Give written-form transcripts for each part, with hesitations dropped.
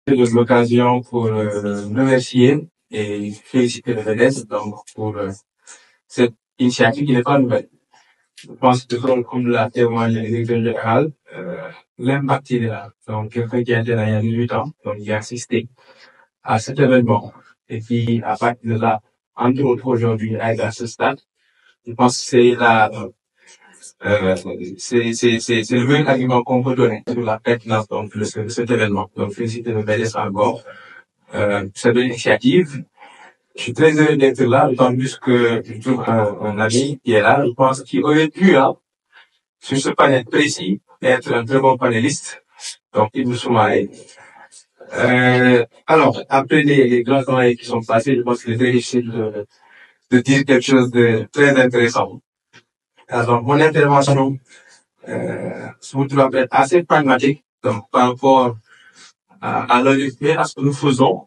De l'occasion pour remercier et féliciter le MEDES donc pour cette initiative qui n'est pas nouvelle. Je pense que comme l'a témoigné le directeur général, l'impact il est là. Donc quelqu'un qui a été là il y a 18 ans, donc il a assisté à cet événement et puis à partir de là, entre autres aujourd'hui à ce stade, je pense que c'est la c'est le meilleur argument qu'on peut donner sur la pertinence donc de cet événement. Donc féliciter le MEDES encore. Cette initiative. Je suis très heureux d'être là, d'autant plus que je trouve un ami qui est là, je pense qu'il aurait pu, sur ce panel précis, être un très bon panéliste. Donc, Ibou Soumaré. Alors, après les grands temps qui sont passés, je pense qu'il est très difficile de dire quelque chose de très intéressant. Alors, mon intervention, se trouve être assez pragmatique, donc, par rapport à l'ONUP, à ce que nous faisons,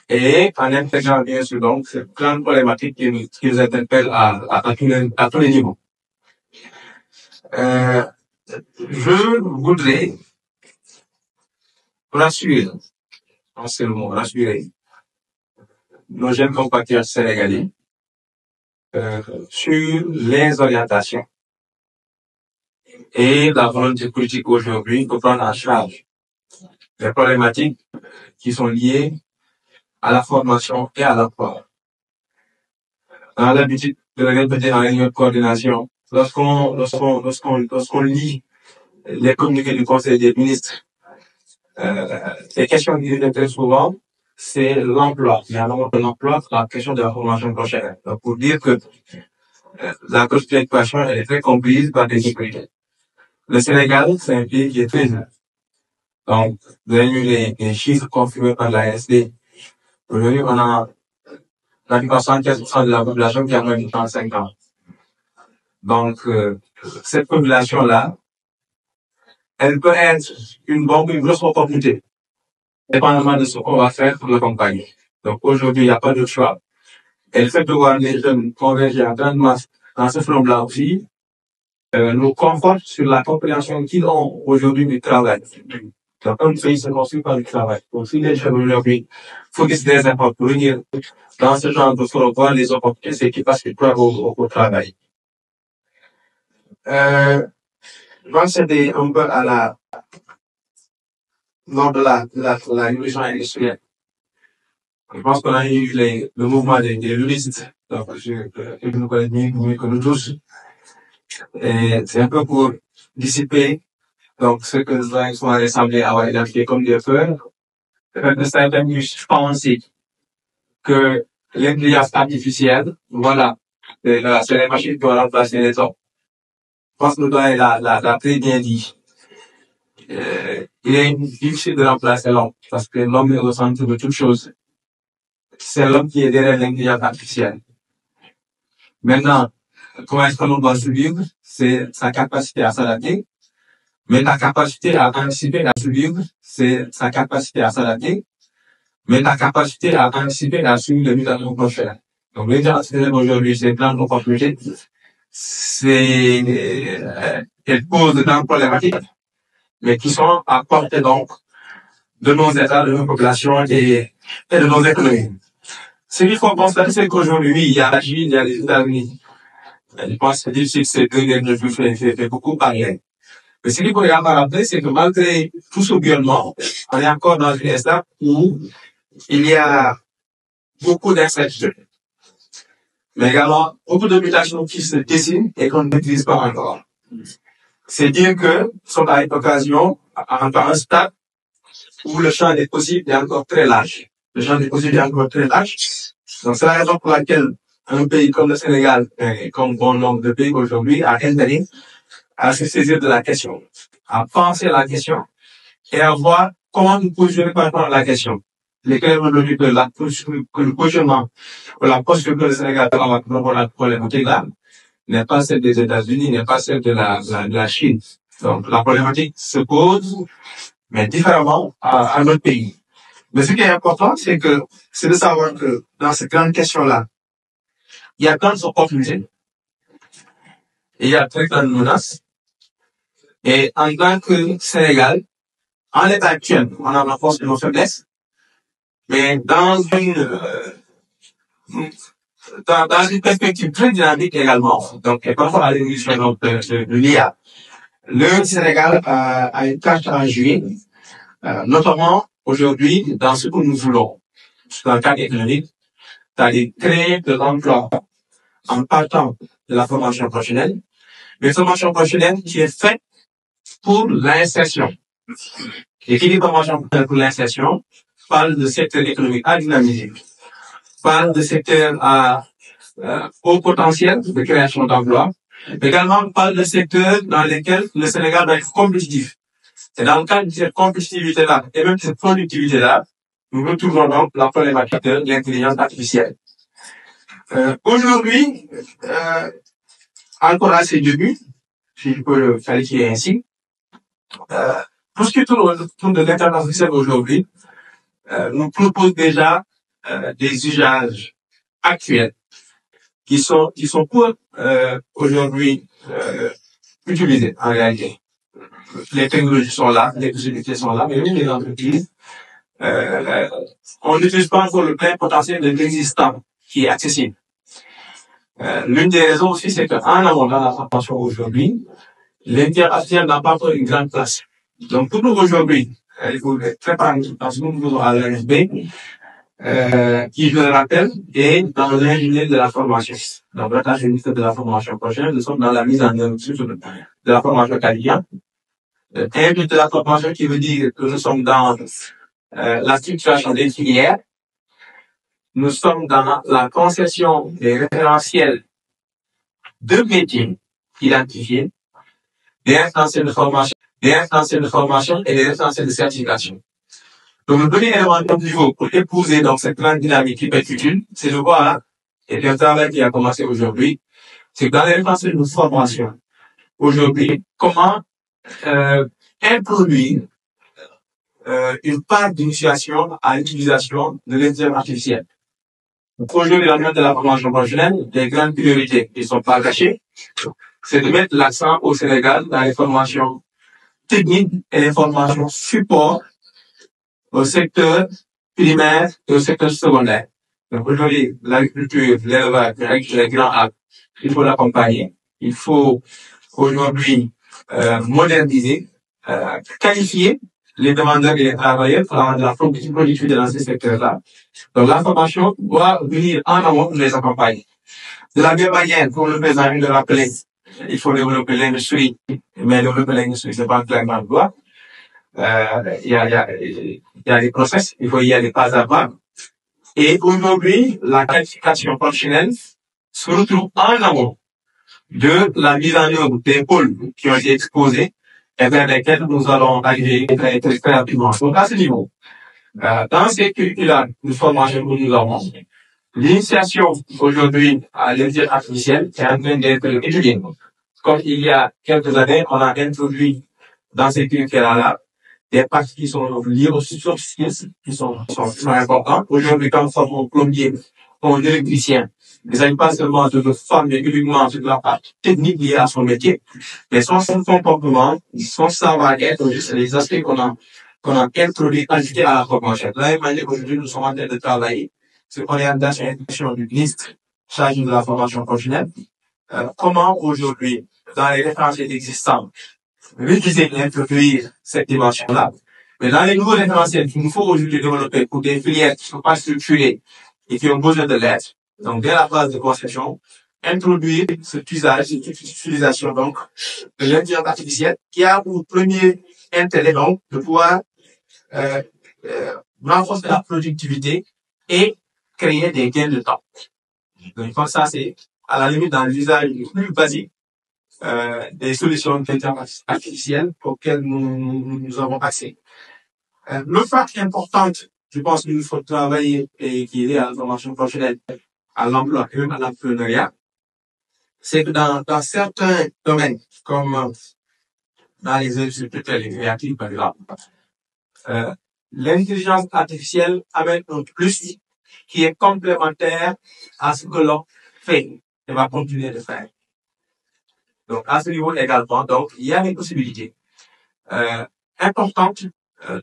et en intégrant bien sûr donc cette grande problématique qui nous interpelle à tous les niveaux. Je voudrais rassurer, je pense que c'est le mot, rassurer nos jeunes compatriotes sénégalais sur les orientations et la volonté politique aujourd'hui de prendre en charge les problématiques qui sont liées à la formation et à l'emploi. On a l'habitude de le répéter en réunion de coordination. Lorsqu'on lit les communiqués du Conseil des ministres, les questions qui viennent très souvent, c'est l'emploi. Mais alors, l'emploi, la question de la formation prochaine. Donc, pour dire que la préoccupation, elle est très comprise par des sécurités. Le Sénégal, c'est un pays qui est très jeune. Donc, vous avez eu les chiffres confirmés par la SD. Aujourd'hui, on a pratiquement 75% de la population qui a moins de 35 ans. Donc, cette population-là, elle peut être une grosse opportunité, dépendamment de ce qu'on va faire pour l'accompagner. Donc, aujourd'hui, il n'y a pas de choix. Et le fait de voir les jeunes converger en grande masse dans ce front-là aussi, nous conforte sur la compréhension qu'ils ont aujourd'hui du travail. Donc, un pays se construit par le travail. Donc, si les jeunes aujourd'hui focus des efforts pour venir dans ce genre de forum, voir les opportunités, c'est qu'ils passent du travail au travail. Je vais céder un peu lors de la révolution industrielle. Je pense qu'on a eu le mouvement des luristes. Donc, je nous connais mieux que nous tous. Et c'est un peu pour dissiper, donc, ce que nous sont semblé avoir identifié comme des peurs. De certains pensent que l'intelligence artificielle, voilà, c'est les machines qui vont remplacer les hommes. Je pense que le doyen l'a très bien dit. Il est difficile de remplacer l'homme, parce que l'homme est au centre de toute chose. C'est l'homme qui est derrière l'intelligence artificielle. Maintenant, comment est-ce que l'on doit survivre? C'est sa capacité à s'adapter. Mais la capacité à anticiper, à survivre, c'est sa capacité à s'adapter. Mais la capacité à anticiper, à suivre les mutations prochaines. Donc, l'intelligence artificielle aujourd'hui, c'est plein d'opportunités. Elle pose de grandes problématiques, mais qui sont à portée donc de nos États, de nos populations et de nos économies. Ce qu'il faut constater, c'est qu'aujourd'hui, il y a la Chine, il y a les États-Unis. Je pense que c'est difficile, ces deux derniers jours, fait beaucoup parler. Mais ce qu'il faut également rappeler, c'est que malgré tout ce bouillonnement, on est encore dans une étape où il y a beaucoup d'incertitudes. Mais également, beaucoup de mutations qui se dessinent et qu'on ne maîtrise pas encore. C'est dire que nous sommes à une occasion, à un stade où le champ des possibles est encore très large. Le champ des possibles est encore très large. Donc, c'est la raison pour laquelle un pays comme le Sénégal, comme bon nombre de pays aujourd'hui, a intérêt à se saisir de la question, à penser la question et à voir comment nous positionner par rapport à la question. Lesquels aujourd'hui que le positionnement ou la posture que le Sénégal a par rapport à la problématique là n'est pas celle des États-Unis, n'est pas celle de la Chine. Donc la problématique se pose, mais différemment à notre pays. Mais ce qui est important, c'est de savoir que dans cette grande question-là, il y a grandes opportunités et il y a très grandes menaces. Et en tant que Sénégal, en l'état actuel, on a la force et nos faiblesses, mais dans une perspective très dynamique également. Donc, et parfois à l'évolution de l'IA, le Sénégal a une carte à jouer, notamment aujourd'hui dans ce que nous voulons, dans le cadre économique, c'est-à-dire créer de l'emploi en partant de la formation professionnelle, mais formation professionnelle qui est faite pour l'insertion. Et qui dit formation professionnelle pour l'insertion parle de secteur économique à dynamiser, parle de secteur à haut potentiel de création d'emplois, mais également parle de secteurs dans lesquels le Sénégal doit être compétitif. C'est dans le cadre de cette compétitivité-là et même de cette productivité-là, nous retrouvons donc la problématique de l'intelligence artificielle. Aujourd'hui, encore à ses débuts, si je peux le qualifier ainsi, tout ce qui tourne autour de l'intelligence artificielle aujourd'hui nous propose déjà des usages actuels qui sont pour aujourd'hui utilisés en réalité. Les technologies sont là, les possibilités sont là, mais même les entreprises, on n'utilise pas encore le plein potentiel de l'existant qui est accessible. L'une des raisons aussi, c'est qu'en amont dans la formation aujourd'hui, l'intelligence artificielle n'a pas pris une grande place. Donc, pour nous aujourd'hui, il faut être très parmi dans ce que nous faisons à l'AFB, qui, je le rappelle, est dans l'ingénierie de la formation. Donc, l'attache ministre de la formation prochaine, nous sommes dans la mise en œuvre de la formation qualifiante. Ingénierie de la formation qui veut dire que nous sommes dans la structuration des filières. Nous sommes dans la concession des référentiels de métiers identifiés, des référentiels de formation et des référentiels de certification. Donc, le premier élément de niveau pour épouser donc cette grande dynamique qui peut être utile, c'est de voir, et c'est un travail qui a commencé aujourd'hui, c'est que dans les référentiels de formation, aujourd'hui, comment introduire une part d'initiation à l'utilisation de l'intelligence artificielle. Aujourd'hui, dans le cadre de la formation professionnelle, des grandes priorités qui ne sont pas cachées, c'est de mettre l'accent au Sénégal dans les formations techniques et les formations support au secteur primaire et au secteur secondaire. Donc aujourd'hui, l'agriculture, l'élevage, les grands actes, il faut l'accompagner. Il faut aujourd'hui moderniser, qualifier les demandeurs et les travailleurs pour avoir de la productivité dans ces secteurs-là. Donc la formation doit venir en amont pour les accompagner. De la même manière, pour le président de rappeler, il faut développer l'industrie, mais développer l'industrie, c'est pas clairement le droit. Il y a des process, il faut y aller pas à pas. Et aujourd'hui, la qualification professionnelle se retrouve en amont de la mise en œuvre des pôles qui ont été exposés et vers lesquels nous allons arriver très rapidement. Donc, à ce niveau, dans ces curricula de formation que nous avons, l'initiation aujourd'hui à l'intelligence artificielle est en train d'être étudiée. Comme il y a quelques années, on a introduit dans ces curricula-là des parties qui sont liées aux soft skills qui sont importantes. Aujourd'hui, quand nous sommes au plombier, aux électricien, il ne s'agit pas seulement de former uniquement sur la partie technique liée à son métier, mais son comportement, son savoir-être, c'est les aspects qu'on a introduits, ajoutés à la formation. De la même manière qu'aujourd'hui, nous sommes en train de travailler sur l'orientation d'une liste chargée de la formation professionnelle. Comment aujourd'hui, dans les référentiels existants, réviser et introduire cette dimension-là. Mais dans les nouveaux référentiels qu'il nous faut aujourd'hui développer pour des filières qui ne sont pas structurées et qui ont besoin de l'aide, donc dès la phase de conception, introduire cet usage, cette utilisation donc de l'intelligence artificielle qui a pour premier intérêt donc de pouvoir renforcer la productivité et créer des gains de temps. Donc je pense que ça c'est à la limite dans l'usage le plus basique des solutions d'intelligence artificielle auxquelles nous avons accès. L'autre partie importante, je pense qu'il faut travailler et qui est liée à la formation professionnelle, à l'emploi et même à l'entrepreneuriat, c'est que dans certains domaines, comme dans les industries culturelles et créatives, par exemple, l'intelligence artificielle amène un plus qui est complémentaire à ce que l'on fait et va continuer de faire. Donc, à ce niveau également, donc, il y a des possibilités importantes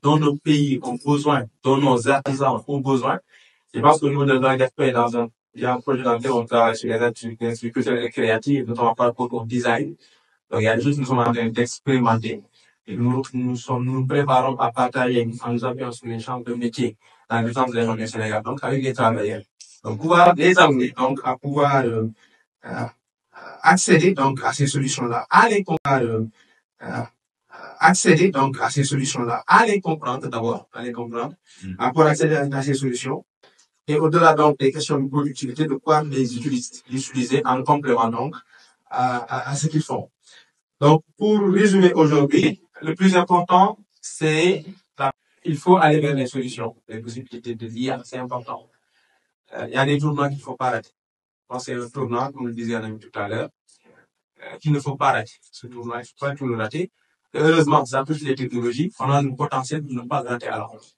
dont nos pays ont besoin, dont nos artisans ont besoin. Je pense qu'au niveau de l'ADFP, il y a un projet dans lequel on travaille sur les industries culturelles et créatives, notamment par rapport au design. Donc, il y a des choses que nous sommes en train d'expérimenter. Et nous préparons à partager en nous appuyant sur les champs de métier dans les centres de région du Sénégal, donc avec les travailleurs. Donc, pouvoir les amener, donc, à pouvoir accéder, donc, à ces solutions-là, à les accéder, donc, à ces solutions-là, à les comprendre d'abord, à les comprendre, à pouvoir accéder à ces solutions. Et au-delà, donc, des questions de productivité, de pouvoir les utiliser en complément, donc, à ce qu'ils font. Donc, pour résumer aujourd'hui, le plus important, c'est il faut aller vers les solutions, les possibilités de l'IA, c'est important. Il y a des tournants qu'il ne faut pas rater. Je pense que c'est un tournant, comme le disait un ami tout à l'heure, qu'il ne faut pas rater. Ce tournant, il ne faut pas tout le rater. Et heureusement, ça touche les technologies, on a le potentiel de ne pas rater à la honte.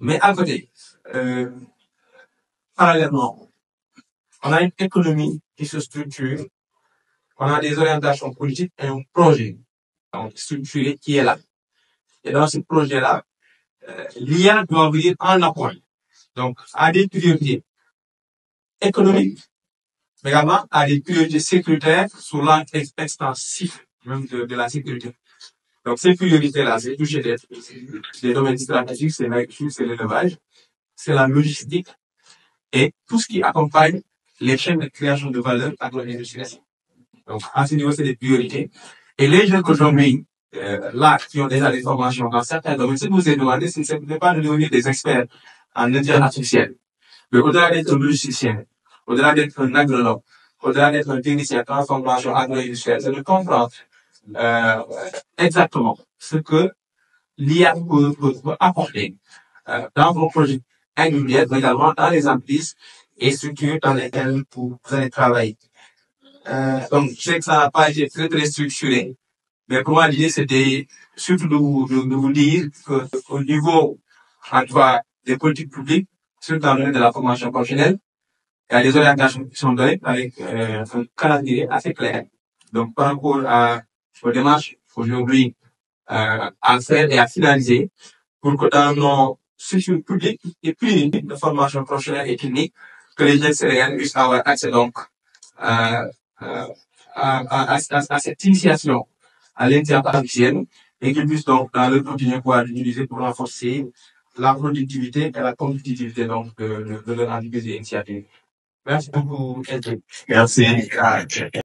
Mais à côté, parallèlement, on a une économie qui se structure, on a des orientations politiques et un projet donc structuré qui est là. Et dans ce projet-là, l'IA doit venir en apport. Donc, à des priorités économiques, mais également à des priorités sécuritaires sur l'angle extensif même de la sécurité. Donc, ces priorités-là, c'est toucher des domaines stratégiques, c'est l'agriculture, c'est l'élevage, c'est la logistique et tout ce qui accompagne les chaînes de création de valeur agro-industrielle. Donc, à ce niveau, c'est des priorités. Et les jeunes aujourd'hui, là, qui ont déjà des formations dans certains domaines, si vous vous demandez, ce n'est pas de devenir des experts en intelligence artificielle. Mais au-delà d'être un logisticien, au-delà d'être un agronome, au-delà d'être un technicien de transformation agro-industrielle, c'est de comprendre exactement ce que l'IA peut apporter dans vos projets individuels, mais également dans les entreprises et structures dans lesquelles vous allez travailler. Donc, je sais que ça n'a pas été très structuré, mais pour moi, l'idée, c'était surtout de vous dire qu'au niveau, en tout cas, des politiques publiques, surtout dans le domaine de la formation professionnelle, il y a des orientations qui sont données avec un calendrier assez clair. Donc, par rapport aux démarches aujourd'hui à faire et à finaliser, pour que dans nos structures publiques et privées de formation professionnelle et technique, que les jeunes sénégalais puissent avoir accès donc à cette initiation à l'intelligence artificielle et qu'ils puissent donc dans le quotidien pouvoir l'utiliser pour renforcer la productivité et la compétitivité donc de leur entreprise et initiative. Merci beaucoup. Merci.